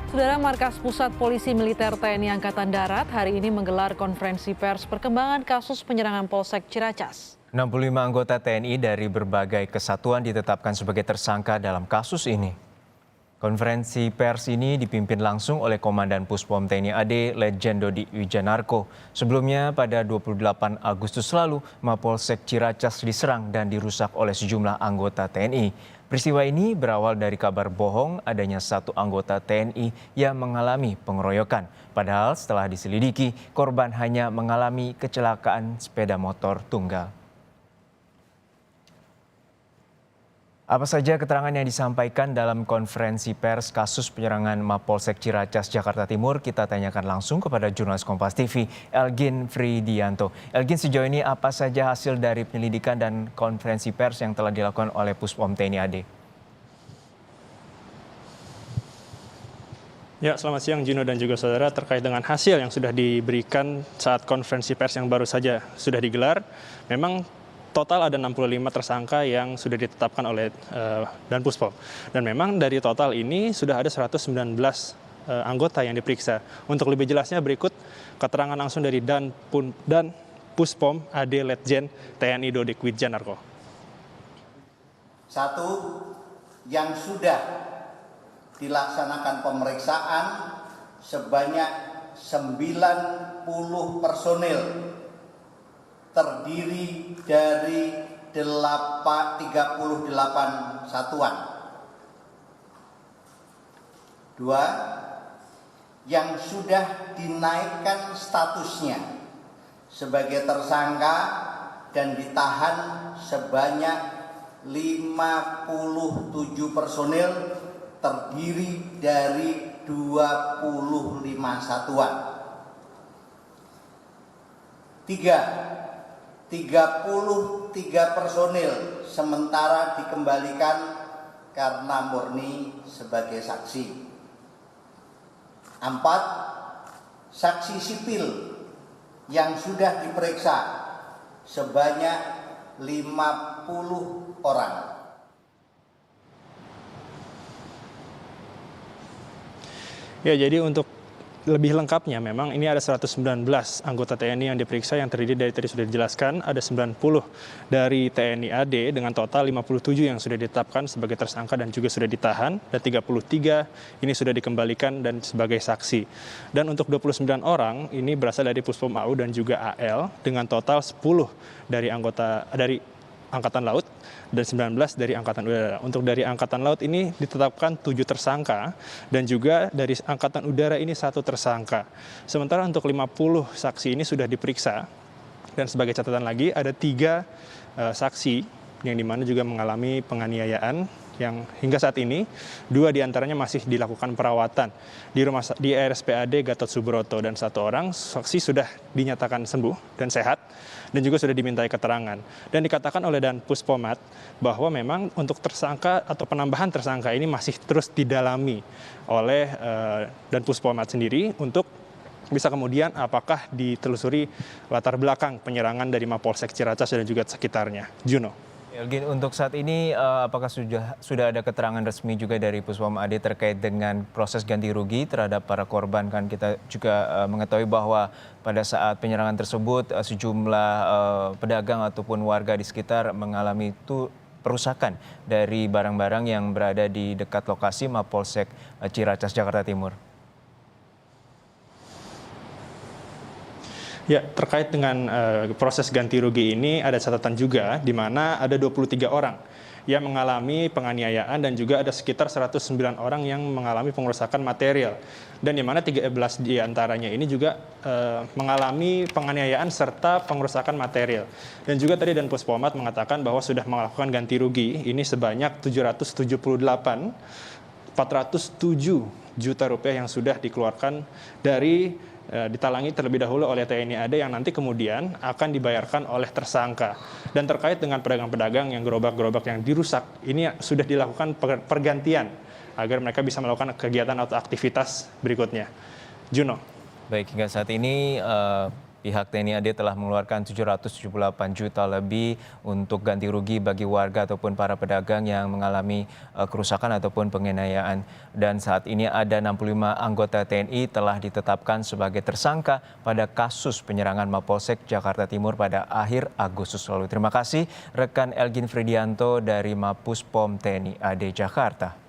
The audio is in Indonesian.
Saudara, Markas Pusat Polisi Militer TNI Angkatan Darat hari ini menggelar konferensi pers perkembangan kasus penyerangan Polsek Ciracas. 65 anggota TNI dari berbagai kesatuan ditetapkan sebagai tersangka dalam kasus ini. Konferensi pers ini dipimpin langsung oleh Komandan Puspom TNI AD Letjen Dodi Wijanarko. Sebelumnya pada 28 Agustus lalu, Mapolsek Ciracas diserang dan dirusak oleh sejumlah anggota TNI. Peristiwa ini berawal dari kabar bohong adanya satu anggota TNI yang mengalami pengeroyokan. Padahal setelah diselidiki, korban hanya mengalami kecelakaan sepeda motor tunggal. Apa saja keterangan yang disampaikan dalam konferensi pers kasus penyerangan Mapolsek Ciracas, Jakarta Timur? Kita tanyakan langsung kepada jurnalis Kompas TV, Elgin Fridianto. Elgin, sejauh ini apa saja hasil dari penyelidikan dan konferensi pers yang telah dilakukan oleh Puspom TNI AD? Ya, selamat siang Gino dan juga saudara. Terkait dengan hasil yang sudah diberikan saat konferensi pers yang baru saja sudah digelar, memang total ada 65 tersangka yang sudah ditetapkan oleh Dan Puspom. Dan memang dari total ini sudah ada 119 anggota yang diperiksa. Untuk lebih jelasnya berikut keterangan langsung dari Dan Puspom AD Letjen TNI Dodi Wijanarko. Satu, yang sudah dilaksanakan pemeriksaan sebanyak 90 personil terdiri dari 38 satuan. Dua, yang sudah dinaikkan statusnya sebagai tersangka dan ditahan sebanyak 57 personil terdiri dari 25 satuan. Tiga, 33 personil sementara dikembalikan karena murni sebagai saksi. 4, saksi sipil yang sudah diperiksa sebanyak 50 orang. Ya, jadi untuk lebih lengkapnya memang ini ada 119 anggota TNI yang diperiksa yang terdiri dari tadi sudah dijelaskan ada 90 dari TNI AD dengan total 57 yang sudah ditetapkan sebagai tersangka dan juga sudah ditahan dan 33 ini sudah dikembalikan dan sebagai saksi. Dan untuk 29 orang ini berasal dari Puspom AU dan juga AL dengan total 10 dari Angkatan Laut dan 19 dari Angkatan Udara. Untuk dari Angkatan Laut ini ditetapkan 7 tersangka dan juga dari Angkatan Udara ini 1 tersangka. Sementara untuk 50 saksi ini sudah diperiksa dan sebagai catatan lagi ada 3 saksi yang dimana juga mengalami penganiayaan yang hingga saat ini 2 diantaranya masih dilakukan perawatan di RSPAD Gatot Subroto dan 1 orang saksi sudah dinyatakan sembuh dan sehat dan juga sudah dimintai keterangan. Dan dikatakan oleh Dan Puspomat bahwa memang untuk tersangka atau penambahan tersangka ini masih terus didalami oleh Dan Puspomat sendiri untuk bisa kemudian apakah ditelusuri latar belakang penyerangan dari Mapolsek Ciracas dan juga sekitarnya. Juno. Elgin, untuk saat ini apakah sudah ada keterangan resmi juga dari Puspom AD terkait dengan proses ganti rugi terhadap para korban? Kan kita juga mengetahui bahwa pada saat penyerangan tersebut sejumlah pedagang ataupun warga di sekitar mengalami perusakan dari barang-barang yang berada di dekat lokasi Mapolsek Ciracas, Jakarta Timur. Ya, terkait dengan proses ganti rugi ini ada catatan juga di mana ada 23 orang yang mengalami penganiayaan dan juga ada sekitar 109 orang yang mengalami pengerusakan material. Dan di mana 13 diantaranya ini juga mengalami penganiayaan serta pengerusakan material. Dan juga tadi Dan Puspomat mengatakan bahwa sudah melakukan ganti rugi ini sebanyak 407 juta rupiah yang sudah dikeluarkan dari ditalangi terlebih dahulu oleh TNI AD yang nanti kemudian akan dibayarkan oleh tersangka. Dan terkait dengan pedagang-pedagang yang gerobak-gerobak yang dirusak, ini sudah dilakukan pergantian agar mereka bisa melakukan kegiatan atau aktivitas berikutnya. Juno. Baik, hingga saat ini Pihak TNI AD telah mengeluarkan 778 juta lebih untuk ganti rugi bagi warga ataupun para pedagang yang mengalami kerusakan ataupun penganiayaan. Dan saat ini ada 65 anggota TNI telah ditetapkan sebagai tersangka pada kasus penyerangan Mapolsek Jakarta Timur pada akhir Agustus lalu. Terima kasih rekan Elgin Fridianto dari Mapus POM TNI AD Jakarta.